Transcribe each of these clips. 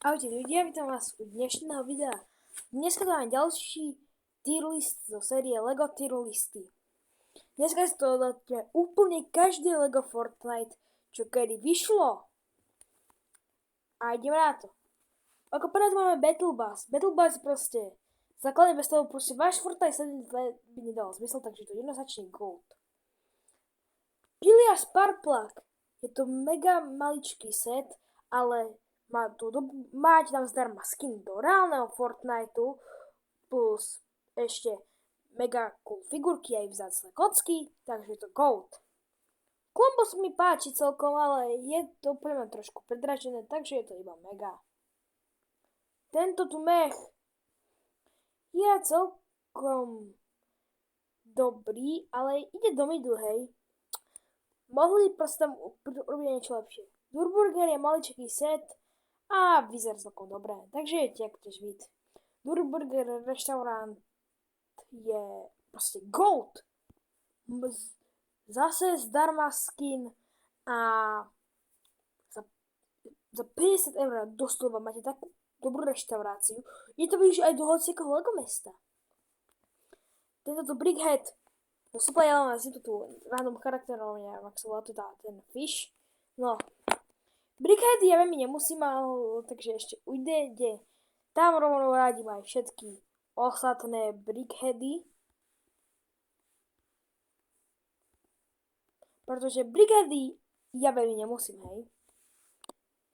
Ahojte ľudia, vítam vás u dnešného videa. Dneska tu máme ďalší tier list zo série LEGO tier listy. Dneska si to dáte úplne každé LEGO Fortnite, čo kedy vyšlo. A ideme na to. Ako prvá tu máme Battle Bus. Battle Bus proste základne bez toho proste váš Fortnite 7 by nedal zmysel, takže to jednoznačne gold. Pilia Spark Plug. Je to mega maličký set, ale máte tam zdarma skin do reálneho Fortniteu, plus ešte mega cool figurky aj vzácne kocky, takže je to gold. Columbus mi páči celkom, ale je to pre mňa trošku predražené, takže je to iba mega. Tento tu mech je celkom dobrý, ale ide do midu, hej. Mohli proste tam urobiť niečo lepšie. Durburger je maličký set a vyzerá celkom dobré, takže je tiež vid. Durburger restaurant je proste gold. Zase zdarma skin a za 50 eur doslova máte takú dobrú reštauráciu. Je to využiť aj do hociakého LEGO mesta. Tento tu Brickhead no super, ja mám asi tu random charakterov, neviem, ak sa volá tu ten fish. No. Brickhead ja veľmi nemusím, takže ešte ujde. Tam rovno radím aj všetky ostatné Brickheady. Pretože Brickheady ja veľmi nemusím, hej.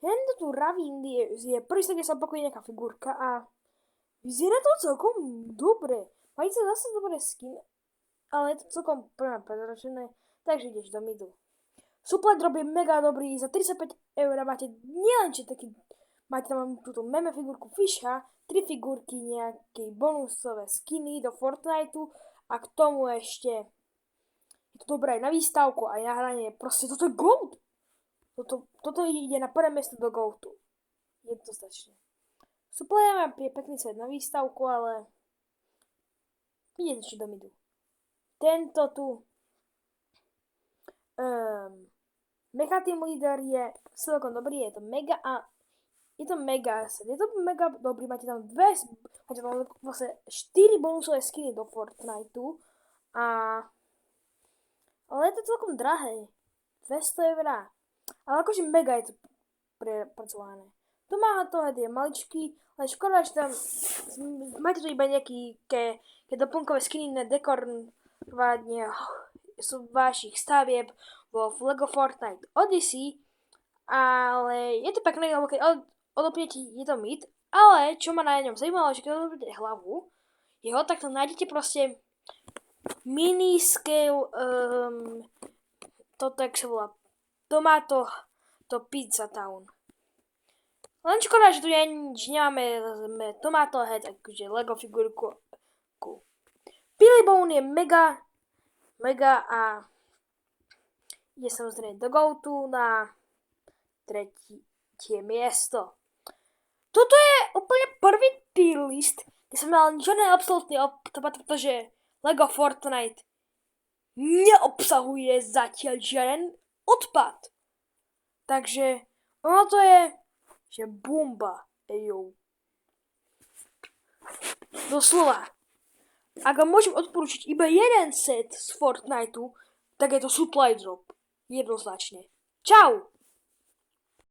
Tento tu Ravin je prvý sa, kde sa opakuje nejaká figurka a vyzerá to celkom dobre. Majú sa zase dobré skin, ale je to celkom pre mňa predražené, takže ideš do midu. Supply drop je mega dobrý, za 35 eur máte nielenže taký, máte tam túto meme figurku Fisha, 3 figurky, nejaké bonusové skiny do Fortniteu a k tomu ešte je to dobré aj na výstavku, aj na hranie, proste toto je gold. Toto ide na prvé miesto do goldu. Jednoznačne. Supply má pekný set na výstavku, ale ide ešte do midu. Tento tu Mecha Team Leader je celkom dobrý, je to mega set, je to mega dobrý, máte tam vlastne 4 bonusové skiny do Fortniteu ale je to celkom drahé, 200 eur, ale akože mega je to prepracované. Tomáto je maličký, ale škoda, že tam máte tu iba nejaké doplnkové skiny na dekorovanie sú vašich stavieb vo LEGO Fortnite Odyssey, ale je to pekné, lebo keď odopnete, je to mid, ale čo ma na ňom zaujímalo, že keď odopnete hlavu jeho, tak tam nájdete proste mini scale toto, jak sa volá, Tomato to Pizza Town. Len škoda, že tu nemáme Tomato Head, akože LEGO figurku. Billy Bone je mega a ide samozrejme do GOATu na tretie miesto. Toto je úplne prvý tier list, kde som mal žiadny absolútny odpad, pretože LEGO Fortnite neobsahuje zatiaľ žiaden odpad. Takže ono to je, že bomba, ejo. Doslova. Ak vám môžem odporúčiť iba jeden set z Fortniteu, tak je to Supply Drop. Jednoznačne. Čau!